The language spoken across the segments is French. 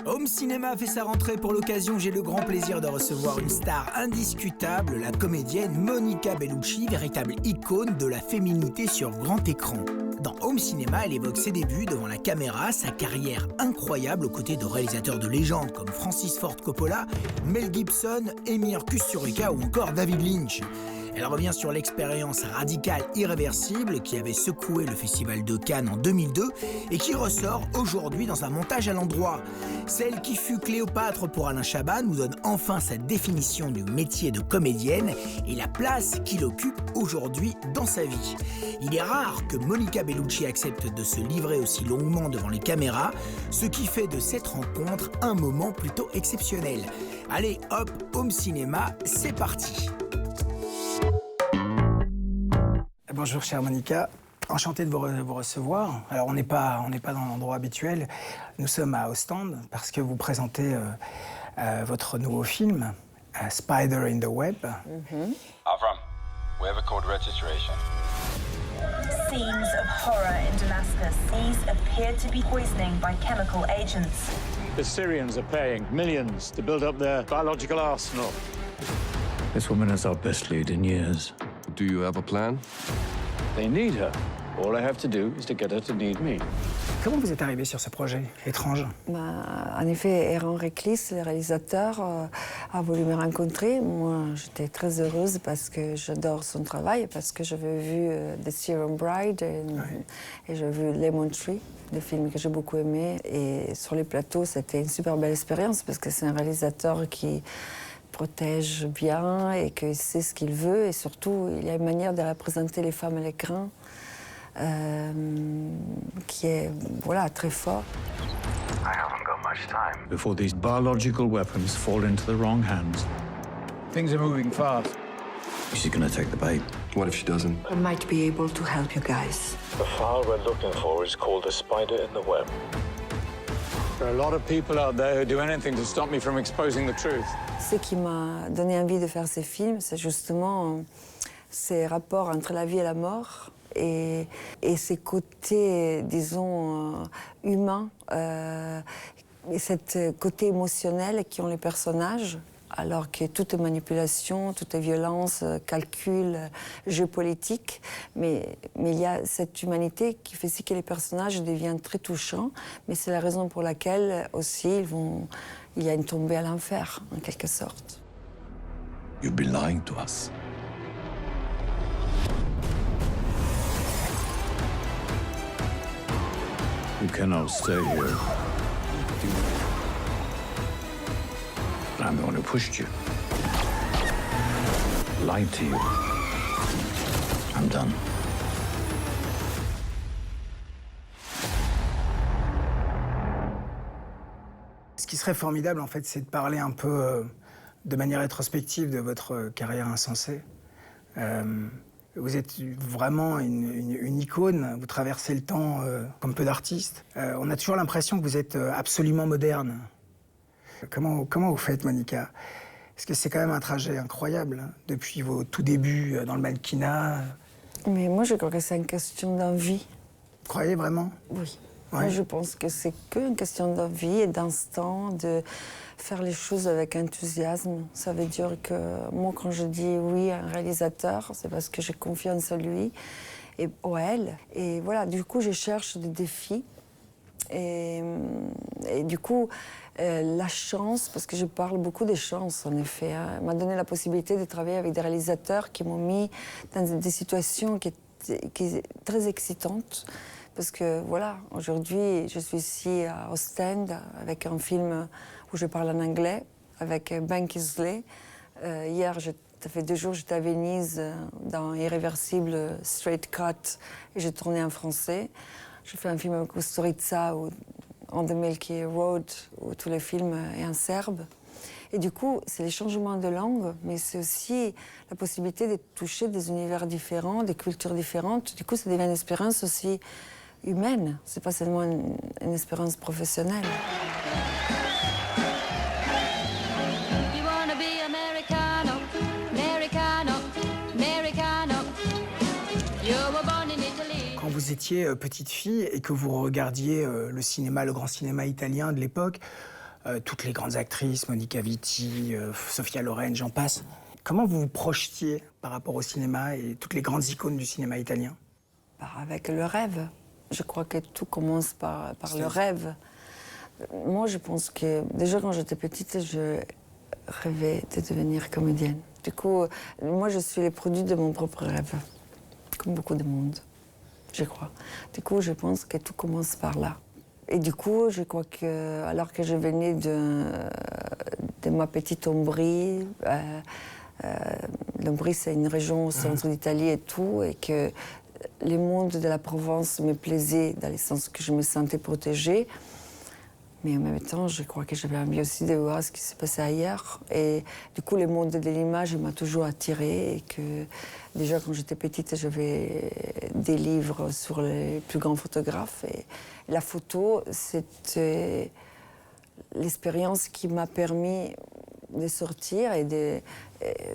Home Cinéma fait sa rentrée. Pour l'occasion, j'ai le grand plaisir de recevoir une star indiscutable, la comédienne Monica Bellucci, véritable icône de la féminité sur grand écran. Dans Home Cinéma, elle évoque ses débuts devant la caméra, sa carrière incroyable aux côtés de réalisateurs de légende comme Francis Ford Coppola, Mel Gibson, Emir Kusturica ou encore David Lynch. Elle revient sur l'expérience radicale irréversible qui avait secoué le Festival de Cannes en 2002 et qui ressort aujourd'hui dans un montage à l'endroit. Celle qui fut Cléopâtre pour Alain Chabat nous donne enfin sa définition du métier de comédienne et la place qu'il occupe aujourd'hui dans sa vie. Il est rare que Monica Bellucci accepte de se livrer aussi longuement devant les caméras, ce qui fait de cette rencontre un moment plutôt exceptionnel. Allez hop, Home Cinéma, c'est parti. Bonjour chère Monica, enchanté de vous recevoir. Alors on n'est pas dans l'endroit habituel, nous sommes à Ostende parce que vous présentez votre nouveau film, Spider in the Web. Avram, we have a code registration. Scenes of horror in Damascus. These appear to be poisoning by chemical agents. The Syrians are paying millions to build up their biological arsenal. This woman is our best lead in years. Do you have a plan? They need her. All I have to do is to get her to need me. Comment vous êtes arrivé sur ce projet étrange? En effet, Aaron Reclis, le réalisateur, a voulu me rencontrer. Moi, j'étais très heureuse parce que j'adore son travail, parce que j'avais vu The Serum Bride et j'ai vu Lemon Tree, des films que j'ai beaucoup aimés. Et sur les plateaux, c'était une super belle expérience parce que c'est un réalisateur qui protège bien et qu'il sait ce qu'il veut. Et surtout, il y a une manière de représenter les femmes à l'écran qui est très fort. I haven't got much time. Before these biological weapons fall into the wrong hands. Things are moving fast. She's gonna take the bait. What if she doesn't? I might be able to help you guys. The file we're looking for is called a spider in the web. There are a lot of people out there who do anything to stop me from exposing the truth. Ce qui m'a donné envie de faire ces films, c'est justement ces rapports entre la vie et la mort et ces côtés, disons, humains, et cet côté émotionnel qu'ont les personnages, alors que tout est manipulation, tout est violence, calcul, jeu politique. Mais il y a cette humanité qui fait aussi que les personnages deviennent très touchants. Mais c'est la raison pour laquelle aussi il y a une tombée à l'enfer, en quelque sorte. You've been lying to us. You cannot stay here. I'm the one who pushed you. Lied to you. I'm done. Ce qui serait formidable, en fait, c'est de parler un peu de manière rétrospective de votre carrière insensée. Vous êtes vraiment une icône, vous traversez le temps comme peu d'artistes. On a toujours l'impression que vous êtes absolument moderne. Comment vous faites, Monica? Parce que c'est quand même un trajet incroyable, hein, depuis vos tout débuts dans le mannequinat. Mais moi, je crois que c'est une question d'envie. Vous croyez vraiment? Oui. Ouais. Moi, je pense que c'est qu'une question d'envie et d'instant, de faire les choses avec enthousiasme. Ça veut dire que moi, quand je dis oui à un réalisateur, c'est parce que j'ai confiance en lui et en elle. Et voilà, du coup, je cherche des défis. Et du coup, la chance, parce que je parle beaucoup des chances, en effet, m'a donné la possibilité de travailler avec des réalisateurs qui m'ont mis dans des situations qui étaient très excitantes. Parce que voilà, aujourd'hui, je suis ici à Ostende avec un film où je parle en anglais, avec Ben Kingsley. Hier, ça fait 2 jours, j'étais à Venise dans Irréversible Straight Cut et j'ai tourné en français. Je fais un film avec Kusturica On the Milky Road, où tous les films sont en serbe. Et du coup, c'est les changements de langue, mais c'est aussi la possibilité de toucher des univers différents, des cultures différentes. Du coup, ça devient une expérience aussi humaine. C'est pas seulement une expérience professionnelle. Quand vous étiez petite fille et que vous regardiez le cinéma, le grand cinéma italien de l'époque, toutes les grandes actrices, Monica Vitti, Sophia Loren, j'en passe. Comment vous vous projetiez par rapport au cinéma et toutes les grandes icônes du cinéma italien? Avec le rêve. Je crois que tout commence par le rêve. Moi, je pense que déjà quand j'étais petite, je rêvais de devenir comédienne. Du coup, moi, je suis le produit de mon propre rêve, comme beaucoup de monde, je crois. Du coup, je pense que tout commence par là. Et du coup, je crois que, alors que je venais de ma petite Ombrie, l'Ombrie, c'est une région au centre d'Italie et tout, et que le monde de la Provence me plaisait dans le sens que je me sentais protégée. Mais en même temps, je crois que j'avais envie aussi de voir ce qui se passait ailleurs. Et du coup, le monde de l'image m'a toujours attirée. Et que déjà, quand j'étais petite, j'avais des livres sur les plus grands photographes. Et la photo, c'était l'expérience qui m'a permis de sortir et de...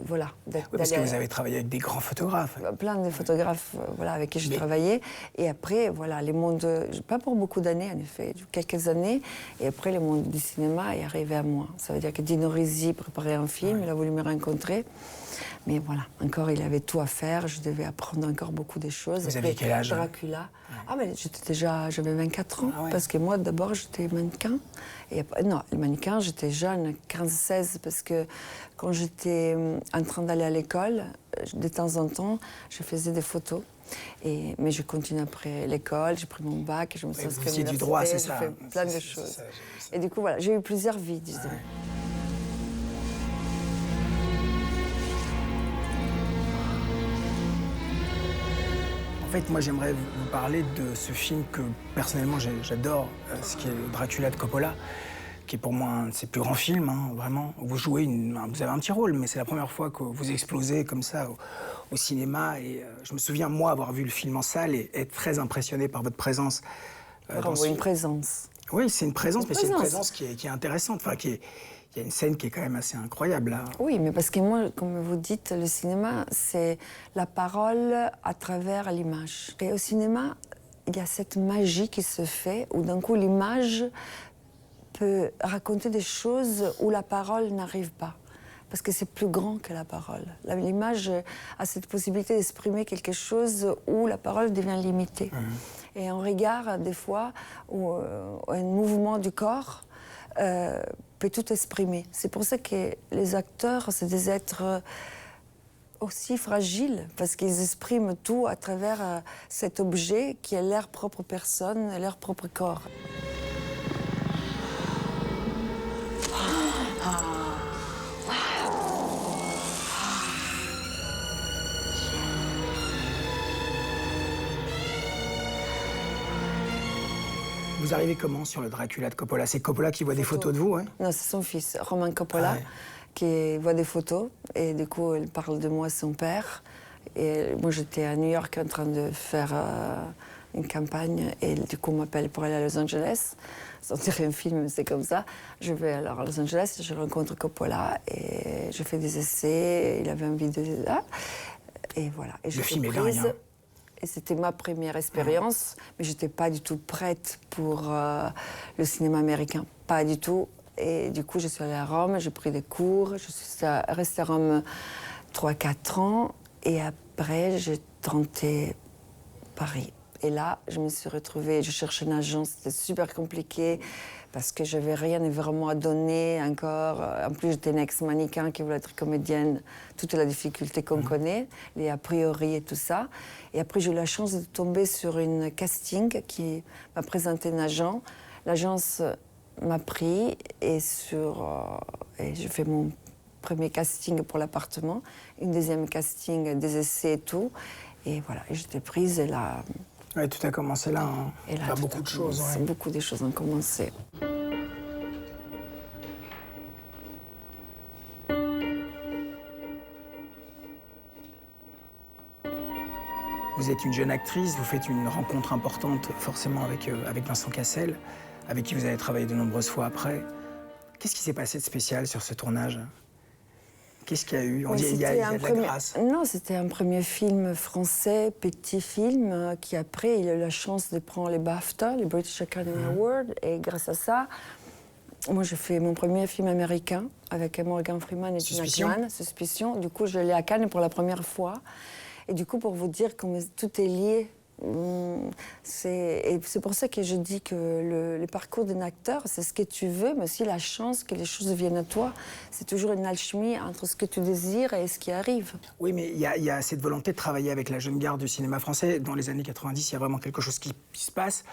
voilà. Oui, parce que vous avez travaillé avec des grands photographes. Plein de photographes voilà, avec qui j'ai travaillé. Et après, voilà, les mondes, pas pour beaucoup d'années en effet, quelques années. Et après, le monde du cinéma est arrivé à moi. Ça veut dire que Dino Risi préparait un film, il a voulu me rencontrer. Mais voilà, encore, il avait tout à faire. Je devais apprendre encore beaucoup de choses. Vous aviez quel âge? Dracula. Ah, mais j'avais 24 ans. Parce que moi, d'abord, j'étais mannequin. Et après, non, le mannequin, j'étais jeune, 15-16, parce que quand j'étais en train d'aller à l'école, de temps en temps, je faisais des photos. Mais je continue après l'école, j'ai pris mon bac, je me suis inscrite à l'université. Du droit, c'est ça. J'ai fait plein de choses. Et du coup, voilà, j'ai eu plusieurs vies, disons. En fait, moi, j'aimerais vous parler de ce film que, personnellement, j'adore, ce qui est Dracula de Coppola, qui est pour moi un de ses plus grands films, hein, vraiment. Vous jouez, vous avez un petit rôle, mais c'est la première fois que vous explosez comme ça au cinéma. Et je me souviens, moi, avoir vu le film en salle et être très impressionné par votre présence. Une présence. Oui, c'est une présence, mais c'est une présence qui est intéressante. Enfin, il y a une scène qui est quand même assez incroyable, là. Oui, mais parce que moi, comme vous dites, le cinéma, c'est la parole à travers l'image. Et au cinéma, il y a cette magie qui se fait, où d'un coup, l'image peut raconter des choses où la parole n'arrive pas. Parce que c'est plus grand que la parole. L'image a cette possibilité d'exprimer quelque chose où la parole devient limitée. Et un regard, des fois, ou un mouvement du corps peut tout exprimer. C'est pour ça que les acteurs, c'est des êtres aussi fragiles, parce qu'ils expriment tout à travers cet objet qui est leur propre personne, leur propre corps. Vous arrivez comment sur le Dracula de Coppola? C'est Coppola qui voit des photos de vous, ouais? Non, c'est son fils, Roman Coppola, qui voit des photos. Et du coup, il parle de moi à son père. Et moi, j'étais à New York en train de faire une campagne. Et du coup, on m'appelle pour aller à Los Angeles. Sortir un film, c'est comme ça. Je vais alors à Los Angeles, je rencontre Coppola et je fais des essais. Il avait envie de... Et voilà. Et le film est dingue, hein. Et c'était ma première expérience, mais je n'étais pas du tout prête pour le cinéma américain. Pas du tout. Et du coup, je suis allée à Rome, j'ai pris des cours. Je suis restée à Rome 3-4 ans. Et après, j'ai tenté Paris. Et là, je me suis retrouvée, je cherchais une agence, c'était super compliqué parce que je n'avais rien vraiment à donner encore. En plus, j'étais une ex-mannequin qui voulait être comédienne, toute la difficulté qu'on connaît, les a priori et tout ça. Et après, j'ai eu la chance de tomber sur une casting qui m'a présenté un agent. L'agence m'a pris et j'ai fait mon premier casting pour l'appartement, une deuxième casting, des essais et tout. Et voilà, et j'étais prise et là... Oui, tout a commencé là. Hein. Et là, beaucoup de choses. Ouais. Beaucoup de choses ont commencé. Vous êtes une jeune actrice, vous faites une rencontre importante forcément avec Vincent Cassel, avec qui vous avez travaillé de nombreuses fois après. Qu'est-ce qui s'est passé de spécial sur ce tournage? Qu'est-ce qu'il y a eu? On dit il y a de la grâce. Non, c'était un premier film français, petit film, qui après, il a eu la chance de prendre les BAFTA, les British Academy Awards, et grâce à ça, Moi, j'ai fait mon premier film américain avec Morgan Freeman et Tina Kane, Suspicion. Du coup, je l'ai à Cannes pour la première fois. Et du coup, pour vous dire comme tout est lié, c'est pour ça que je dis que le parcours d'un acteur, c'est ce que tu veux, mais aussi la chance que les choses viennent à toi. C'est toujours une alchimie entre ce que tu désires et ce qui arrive. Oui, mais il y a cette volonté de travailler avec la jeune garde du cinéma français. Dans les années 90, il y a vraiment quelque chose qui se passe,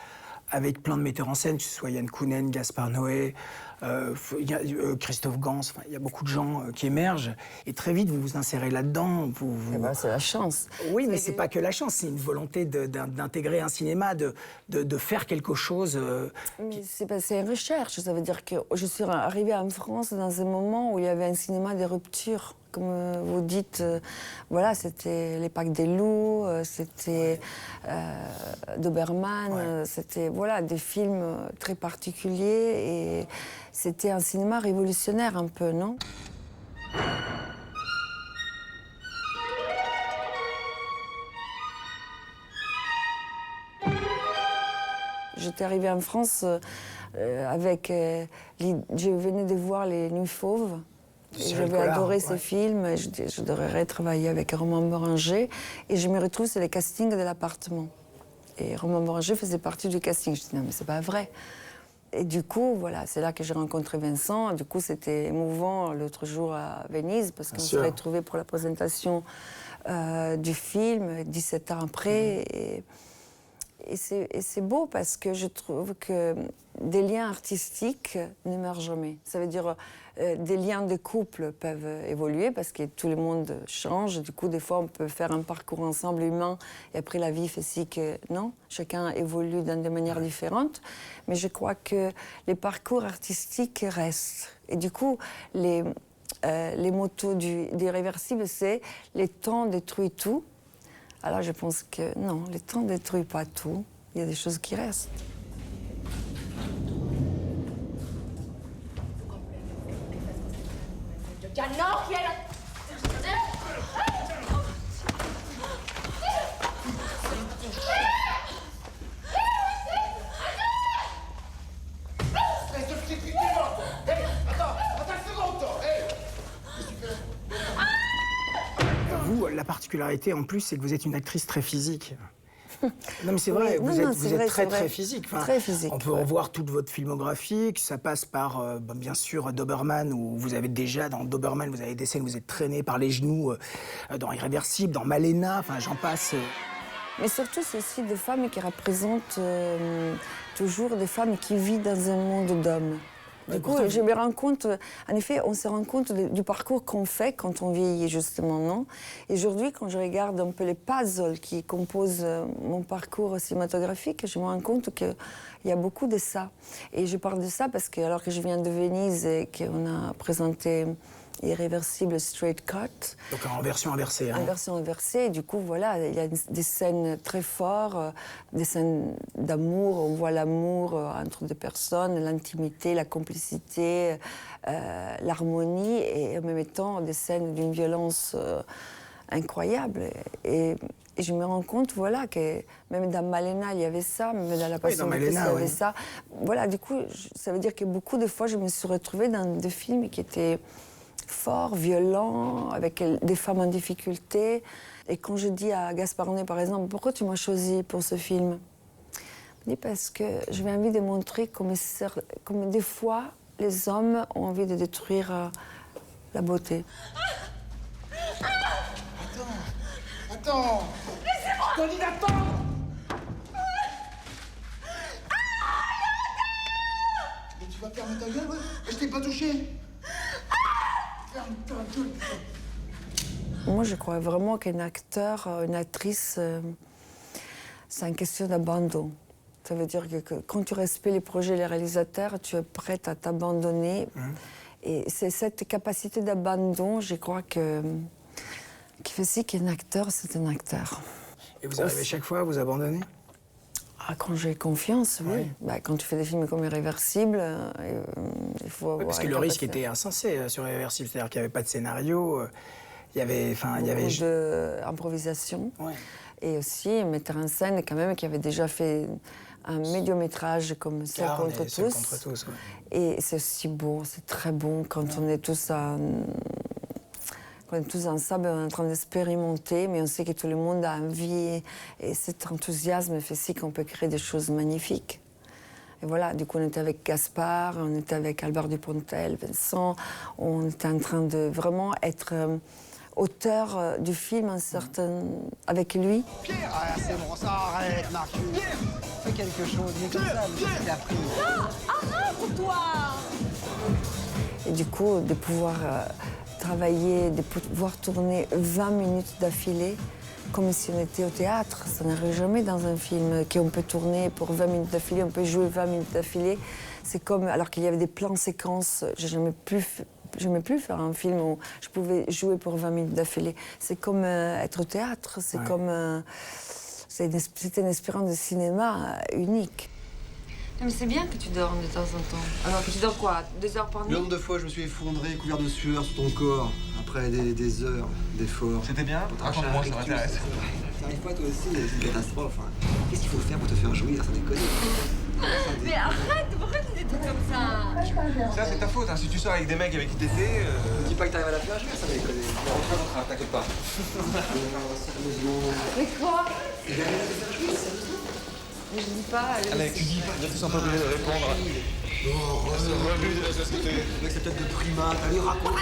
avec plein de metteurs en scène, que ce soit Yann Kounen, Gaspard Noé, Christophe Gans, il y a beaucoup de gens qui émergent. Et très vite, vous vous insérez là-dedans. Eh ben, c'est la chance. Oui, mais c'est pas que la chance, c'est une volonté d'intégrer un cinéma, de faire quelque chose. Mais c'est une recherche. Ça veut dire que je suis arrivée en France dans un moment où il y avait un cinéma de rupture. Comme vous dites, voilà, c'était l'époque des loups, c'était Doberman, c'était voilà, des films très particuliers et c'était un cinéma révolutionnaire un peu, non? J'étais arrivée en France avec... je venais de voir Les Nuits Fauves. J'avais adoré ces films, je devrais travailler avec Romain Berenger. Et je me retrouve sur les castings de l'appartement. Et Romain Berenger faisait partie du casting. Je dis non, mais c'est pas vrai. Et du coup, voilà, c'est là que j'ai rencontré Vincent. Du coup, c'était émouvant l'autre jour à Venise, parce qu'on s'est retrouvés pour la présentation du film, 17 ans après. Et c'est beau parce que je trouve que des liens artistiques ne meurent jamais. Ça veut dire des liens de couple peuvent évoluer parce que tout le monde change. Du coup, des fois, on peut faire un parcours ensemble humain et après la vie fait si que non. Chacun évolue dans des manières différentes. Mais je crois que les parcours artistiques restent. Et du coup, les motos d'Irréversible, c'est les temps détruisent tout. Alors je pense que non, le temps ne détruit pas tout. Il y a des choses qui restent. Vous, la particularité en plus, c'est que vous êtes une actrice très physique. Non mais c'est vrai, vous êtes très physique. Enfin, très physique. On peut revoir toute votre filmographie, que ça passe par, bien sûr, Doberman, où vous avez déjà, dans Doberman, vous avez des scènes où vous êtes traîné par les genoux, dans Irréversible, dans Malena, enfin j'en passe. Mais surtout, c'est aussi des femmes qui représentent toujours des femmes qui vivent dans un monde d'hommes. Du coup, je me rends compte, en effet, on se rend compte du parcours qu'on fait quand on vieillit, justement, non? Et aujourd'hui, quand je regarde un peu les puzzles qui composent mon parcours cinématographique, je me rends compte qu'il y a beaucoup de ça. Et je parle de ça parce que, alors que je viens de Venise et qu'on a présenté Irréversible Straight Cut. Donc en version inversée. Hein. En version inversée, et du coup, voilà, il y a des scènes très fortes, des scènes d'amour, on voit l'amour entre deux personnes, l'intimité, la complicité, l'harmonie, et en même temps, des scènes d'une violence incroyable. Et je me rends compte, voilà, que même dans Malena, il y avait ça, même dans La Passion de Christ, il y avait ça. Voilà, du coup, ça veut dire que beaucoup de fois, je me suis retrouvée dans des films qui étaient fort, violent, avec des femmes en difficulté. Et quand je dis à Gaspard Noé, par exemple, pourquoi tu m'as choisi pour ce film? Il me dit parce que j'avais envie de montrer comme des fois les hommes ont envie de détruire la beauté. Attends. Laissez-moi. Pauline, attends. Mais tu vas fermer ta gueule, ouais? Je t'ai pas touché. Moi, je crois vraiment qu'un acteur, une actrice, c'est une question d'abandon. Ça veut dire que quand tu respectes les projets et les réalisateurs, tu es prête à t'abandonner. Et c'est cette capacité d'abandon, je crois, qui fait si qu'un acteur, c'est un acteur. Et vous arrivez chaque fois à vous abandonner? Ah, quand j'ai confiance, oui. Bah, quand tu fais des films comme Irréversible, il faut avoir... Parce que le risque était insensé sur Irréversible, c'est-à-dire qu'il n'y avait pas de scénario, il y avait... Beaucoup d'improvisation. Et aussi un metteur en scène, quand même, qui avait déjà fait un médium-métrage comme Seul contre tous. Et c'est aussi beau, c'est très bon quand on est tous ensemble, on est en train d'expérimenter, mais on sait que tout le monde a envie. Et cet enthousiasme fait si qu'on peut créer des choses magnifiques. Et voilà, du coup, on était avec Gaspard, on était avec Albert Dupontel, Vincent. On était en train de vraiment être auteur du film avec lui. Pierre, c'est bon, ça arrête, Marcus. Fais quelque chose, mais comme ça, il a pris. Arrête-toi! Et du coup, de pouvoir travailler, de pouvoir tourner 20 minutes d'affilée, comme si on était au théâtre. Ça n'arrive jamais dans un film qu'on peut tourner pour 20 minutes d'affilée, on peut jouer 20 minutes d'affilée. C'est comme, alors qu'il y avait des plans séquences, j'ai jamais pu faire un film où je pouvais jouer pour 20 minutes d'affilée. C'est comme être au théâtre, c'est comme... c'était une expérience de cinéma unique. Non, mais c'est bien que tu dormes de temps en temps. Alors que tu dors quoi, 2 heures par nuit? Le nombre de fois je me suis effondré, couvert de sueur sur ton corps, après des heures d'efforts. C'était bien? Raconte-moi, ça m'intéresse. Ça arrive pas toi aussi, c'est une catastrophe. Hein. Qu'est-ce qu'il faut faire pour te faire jouir, ça déconne? Mais arrête, pourquoi tu dis des trucs comme ça? Ça, c'est ta faute, hein. Si tu sors avec des mecs avec qui t'étais... Dis pas que t'arrives à la faire jouir, ça déconne. Rentre, t'inquiète pas. Sérieusement. Mais quoi? Il va rien te faire jouir, sérieusement. Mais je dis pas... Allez, tu dis pas, ils sont pas obligés de répondre. Non, Rebut de la société. avec sa tête de primate, allez, raconte-moi.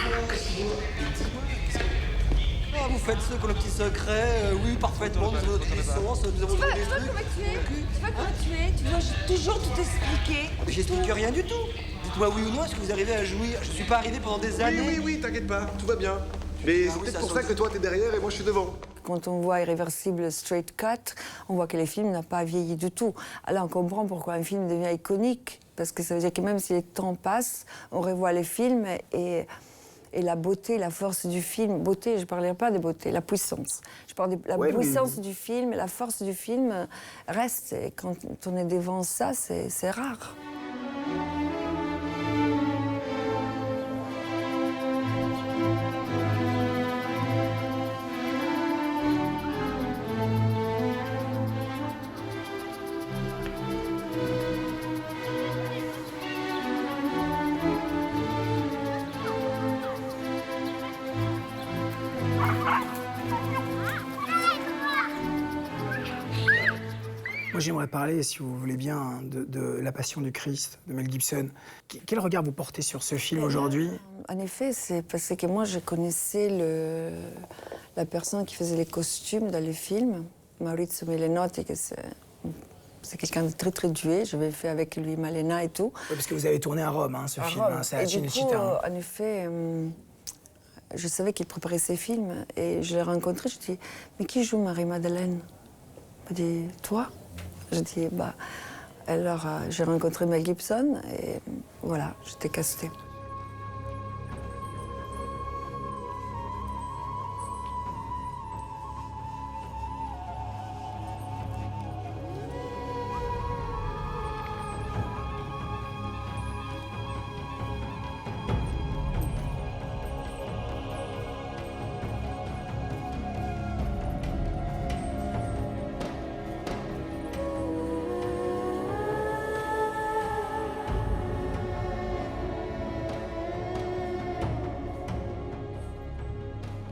Ah, vous faites ce qu'on a le petit secret, oui, parfaitement, nous avons notre licence, nous avons joué des Tu vois trucs. comment tu es? Tu dois toujours tout expliquer. Mais j'explique rien du tout. Dites-moi oui ou non, est-ce que vous arrivez à jouir? Je suis pas arrivé pendant des années. Oui, t'inquiète pas, tout va bien. Mais Ah c'est oui, peut-être ça pour sonne. ça que toi, t'es derrière et moi, je suis devant. Quand on voit Irréversible Straight Cut, on voit que les films n'ont pas vieilli du tout. Alors on comprend pourquoi un film devient iconique, parce que ça veut dire que même si le temps passe, on revoit les films et la beauté, la force du film, beauté, je ne parlerai pas de beauté, la puissance. Je parle de la puissance du film, la force du film reste. Et quand on est devant ça, c'est rare. Moi, j'aimerais parler, si vous voulez bien, de La Passion du Christ, de Mel Gibson. Quel regard vous portez sur ce film aujourd'hui? En effet, c'est parce que moi, je connaissais la personne qui faisait les costumes dans les films, Maurizio Melenotti, que c'est quelqu'un de très, très doué. J'avais fait avec lui Malena et tout. Oui, parce que vous avez tourné à Rome, hein, ce film, hein, c'est à Et du coup, Cinecittà. en effet, je savais qu'il préparait ses films. Et je l'ai rencontré, je dis, mais qui joue Marie-Madeleine? Il m'a dit, toi? Je dis, bah... Alors, j'ai rencontré Mel Gibson et voilà, j'étais castée.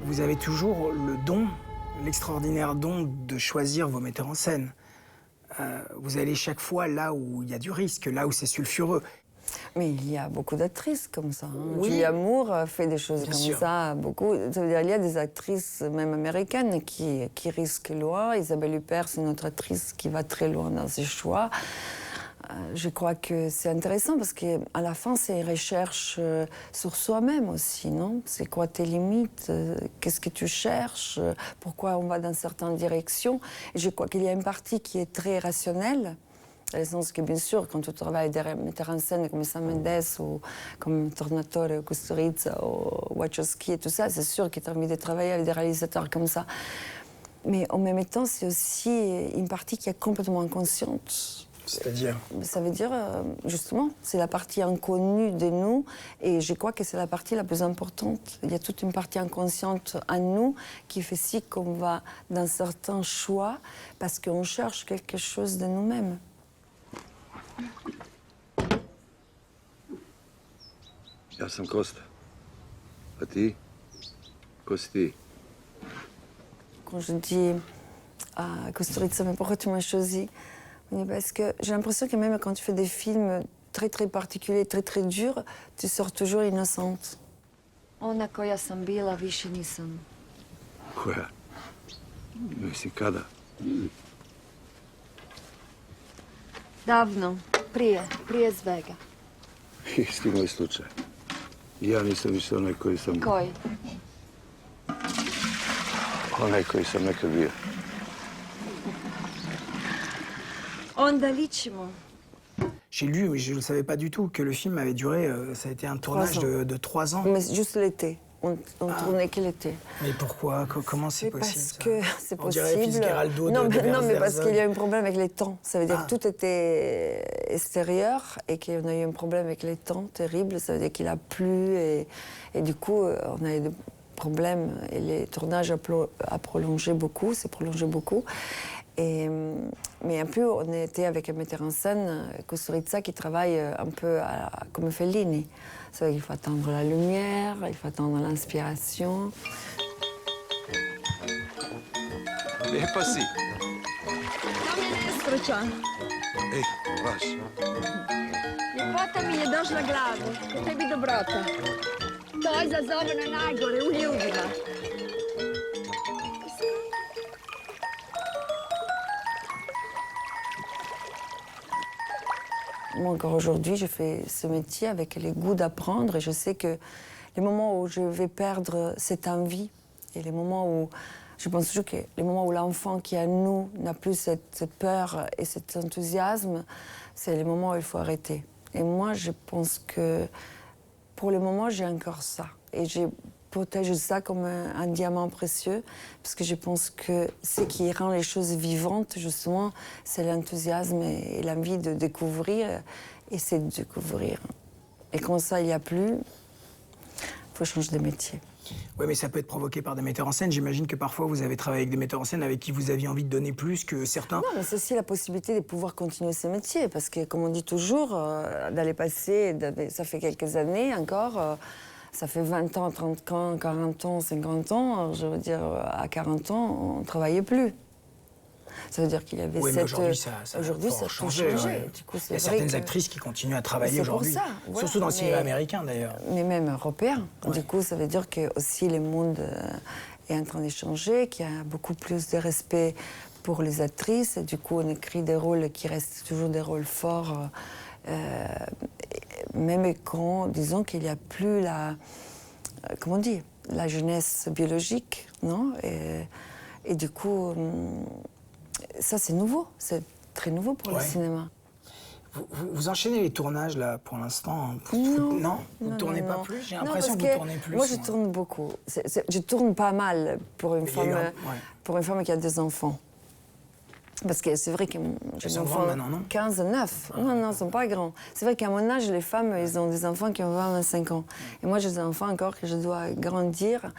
Vous avez toujours le don, l'extraordinaire don de choisir vos metteurs en scène. Vous allez chaque fois là où il y a du risque, là où c'est sulfureux. Mais il y a beaucoup d'actrices comme ça. Hein. Oui. Julie Amour fait des choses Bien comme sûr. ça, beaucoup. Ça veut dire, il y a des actrices, même américaines, qui risquent loin. Isabelle Huppert, c'est une autre actrice qui va très loin dans ses choix. Je crois que c'est intéressant parce qu'à la fin, c'est une recherche sur soi-même aussi, non? C'est quoi tes limites? Qu'est-ce que tu cherches? Pourquoi on va dans certaines directions? Et je crois qu'il y a une partie qui est très rationnelle, dans le sens que, bien sûr, quand tu travailles avec des metteurs en scène comme Sam Mendes ou comme Tornatore, Kusturica ou Wachowski et tout ça, c'est sûr que tu as envie de travailler avec des réalisateurs comme ça. Mais en même temps, c'est aussi une partie qui est complètement inconsciente. C'est-à-dire? Ça veut dire, justement, c'est la partie inconnue de nous, et je crois que c'est la partie la plus importante. Il y a toute une partie inconsciente en nous qui fait si qu'on va dans certains choix parce qu'on cherche quelque chose de nous-mêmes. Ja sam Kosta. A ti? Ko si ti? Quand je dis à Kusturica, mais pourquoi tu m'as choisi? Parce que j'ai l'impression que même quand tu fais des films très très particuliers, très très durs, tu sors toujours innocente. Ona koja sam bila, više nisam. Koja? Mislim, kada? Davno, prije svega. Isti moj slučaj. Ja nisam više onaj koji sam... Koji? Onaj koji sam nekad bio. Onda ličimo. J'ai lu, mais je ne le savais pas du tout, que le film avait duré, ça a été un tournage de 3 ans. Mais juste l'été. On tournait que l'été. Mais pourquoi? Comment c'est possible? Parce que c'est On dirait possible. Fitzgeraldo Non, de mais parce Herzog. qu'il y a eu un problème avec les temps. Ça veut dire que tout était extérieur et qu'on a eu un problème avec les temps terrible. Ça veut dire qu'il a plu et du coup, on a eu des problèmes et les tournages a prolongé beaucoup, s'est prolongé beaucoup. Mais un peu, on était avec un metteur en scène, Kusturica, qui travaille un peu comme Fellini. Ça veut dire qu'il faut attendre la lumière, il faut attendre l'inspiration. Lijepa si. To mnie nesreća. Ej, baš. Ljepota mi je došla glavu. Ko tebi dobrota. To izazove na najgore u ljudima. Moi, encore aujourd'hui, je fais ce métier avec les goûts d'apprendre et je sais que les moments où je vais perdre cette envie et les moments où, je pense toujours que les moments où l'enfant qui est en nous n'a plus cette peur et cet enthousiasme, c'est les moments où il faut arrêter. Et moi, je pense que pour le moment, j'ai encore ça. Et je protège ça comme un diamant précieux parce que je pense que ce qui rend les choses vivantes, justement, c'est l'enthousiasme et l'envie de découvrir et c'est de découvrir. Et quand ça, il n'y a plus, il faut changer de métier. Oui, mais ça peut être provoqué par des metteurs en scène. J'imagine que parfois, vous avez travaillé avec des metteurs en scène avec qui vous aviez envie de donner plus que certains. Non, mais c'est aussi la possibilité de pouvoir continuer ce métier. Parce que, comme on dit toujours, dans le passé, ça fait quelques années encore, ça fait 20 ans, 30 ans, 40 ans, 50 ans. Je veux dire, à 40 ans, on ne travaillait plus. Ça veut dire qu'il y avait oui, cette... Aujourd'hui, ça a tout changé. Ouais. Du coup, il y a certaines actrices qui continuent à travailler aujourd'hui. Voilà. Surtout dans le cinéma américain, d'ailleurs. Mais même européen. Ouais. Du coup, ça veut dire que aussi le monde est en train de changer, qu'il y a beaucoup plus de respect pour les actrices. Et du coup, on écrit des rôles qui restent toujours des rôles forts. Même quand, disons qu'il n'y a plus la... comment on dit? La jeunesse biologique, non? Et du coup... ça, c'est nouveau. C'est très nouveau pour le cinéma. Vous enchaînez les tournages, là, pour l'instant? Non. Vous ne tournez pas plus? J'ai l'impression que vous tournez plus. Moi, je tourne beaucoup. Je tourne pas mal pour une femme qui a des enfants. Parce que c'est vrai que j'ai des enfants 15, 9. Non, ils ne sont pas grands. C'est vrai qu'à mon âge, les femmes, ils ont des enfants qui ont 20, 25 ans. Et moi, j'ai des enfants encore que je dois grandir.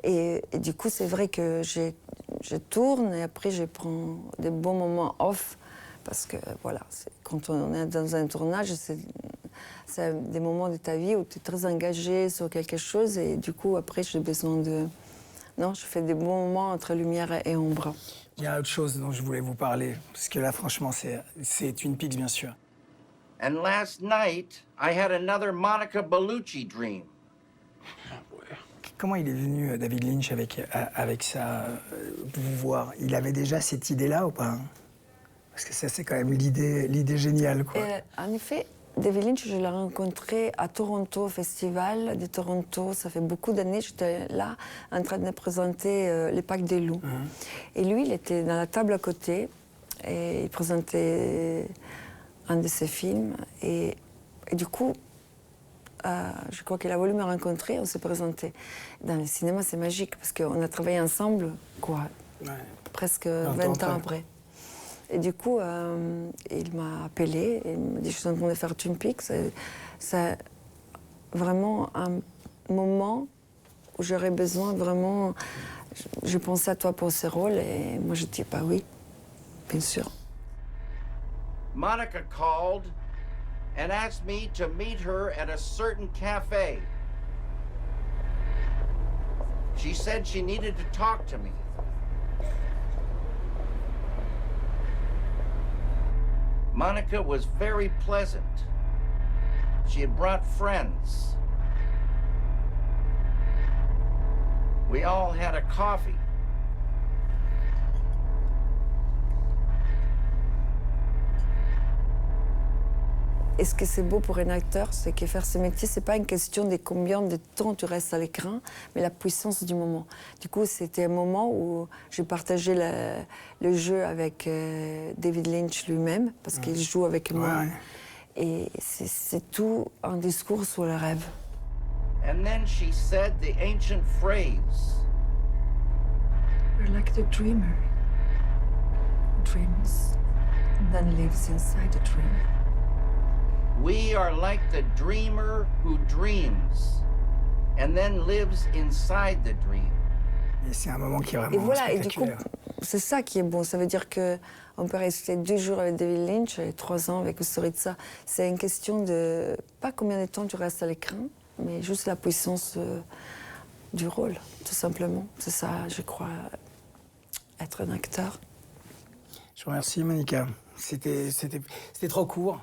Et du coup, c'est vrai que je tourne et après, je prends des bons moments off. Parce que, voilà, quand on est dans un tournage, c'est des moments de ta vie où tu es très engagé sur quelque chose. Et du coup, après, j'ai besoin de... Non, je fais des bons moments entre lumière et ombre. Il y a autre chose dont je voulais vous parler. Parce que là, franchement, c'est Twin Peaks, bien sûr. And last night, I had another Monica Bellucci dream. Comment il est venu, David Lynch, avec ça, vous voir? Il avait déjà cette idée-là ou pas? Parce que ça, c'est quand même l'idée géniale, quoi. En effet, David Lynch, je l'ai rencontré à Toronto, au Festival de Toronto. Ça fait beaucoup d'années, j'étais là, en train de présenter Les Packs des loups. Et lui, il était dans la table à côté, et il présentait un de ses films. Et du coup, je crois qu'il a voulu me rencontrer, on s'est présenté. Dans le cinéma, c'est magique, parce qu'on a travaillé ensemble, presque 20 ans après. Et du coup, il m'a appelé et il m'a dit « Je suis en train de faire Twin Peaks ». C'est vraiment un moment où j'aurais besoin vraiment... Je pensais à toi pour ce rôle et moi je dis « Bah oui, bien sûr ». Monica called and asked me to meet her at a certain cafe. She said she needed to talk to me. Monica was very pleasant. She had brought friends. We all had a coffee. Et ce que c'est beau pour un acteur, c'est que faire ce métier, c'est pas une question de combien de temps tu restes à l'écran, mais la puissance du moment. Du coup, c'était un moment où j'ai partagé le jeu avec David Lynch lui-même, parce qu'il joue avec moi. Et c'est tout un discours sur le rêve. And then she said the ancient phrase. You're like the dreamer. Dreams, and then lives inside the dream. We are like the dreamer who dreams and then lives inside the dream. Et c'est un moment qui est vraiment et voilà, et du coup, spectaculaire. c'est ça qui est bon. Ça veut dire qu'on peut rester 2 jours avec David Lynch et 3 ans avec Kusturica. C'est une question de pas combien de temps tu restes à l'écran, mais juste la puissance du rôle, tout simplement. C'est ça, je crois, être un acteur. Je vous remercie, Monica. C'était trop court.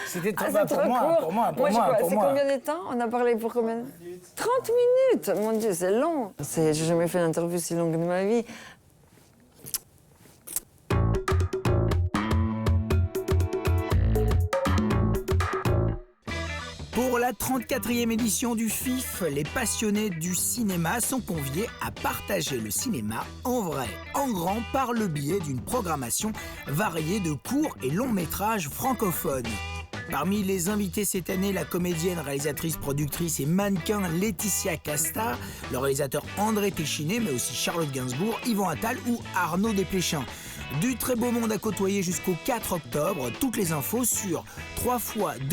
C'était trop, c'est pour trop moi, court. pour moi. C'est combien de temps? On a parlé pour combien? 30 minutes. Mon Dieu, c'est long. J'ai jamais fait une interview si longue de ma vie. Pour la 34e édition du FIF, les passionnés du cinéma sont conviés à partager le cinéma en vrai, en grand, par le biais d'une programmation variée de courts et longs métrages francophones. Parmi les invités cette année, la comédienne, réalisatrice, productrice et mannequin Laetitia Casta, le réalisateur André Téchiné, mais aussi Charlotte Gainsbourg, Yvan Attal ou Arnaud Desplechin. Du très beau monde à côtoyer jusqu'au 4 octobre. Toutes les infos sur www.fif.be.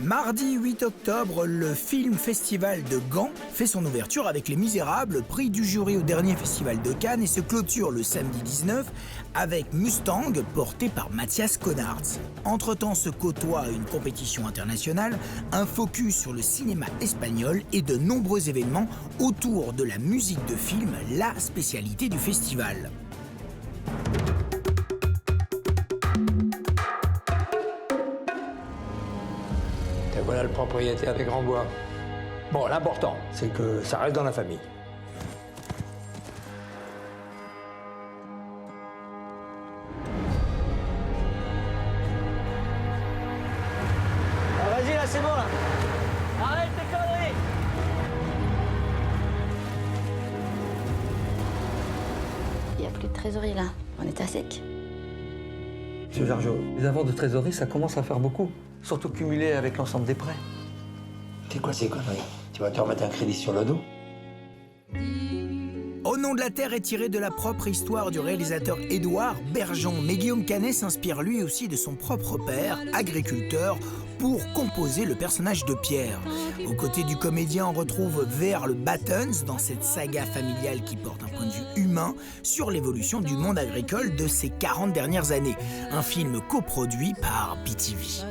Mardi 8 octobre, le Film Festival de Gand fait son ouverture avec Les Misérables, prix du jury au dernier festival de Cannes, et se clôture le samedi 19 avec Mustang, porté par Mathias Konartz. Entre-temps se côtoie une compétition internationale, un focus sur le cinéma espagnol et de nombreux événements autour de la musique de film, la spécialité du festival. Voilà le propriétaire des Grands Bois. Bon, l'important, c'est que ça reste dans la famille. Ah, vas-y, là, c'est bon, là. Arrête tes conneries. Il n'y a plus de trésorerie, là. On est à sec. Monsieur Jargeau, les avoirs de trésorerie, ça commence à faire beaucoup. Surtout cumulé avec l'ensemble des prêts. C'est quoi ces conneries? Tu vas te remettre un crédit sur le dos? Au nom de la Terre est tiré de la propre histoire du réalisateur Édouard Bergeon. Mais Guillaume Canet s'inspire lui aussi de son propre père, agriculteur, pour composer le personnage de Pierre. Aux côtés du comédien, on retrouve Verle Battens dans cette saga familiale qui porte un point de vue humain sur l'évolution du monde agricole de ces 40 dernières années. Un film coproduit par BTV.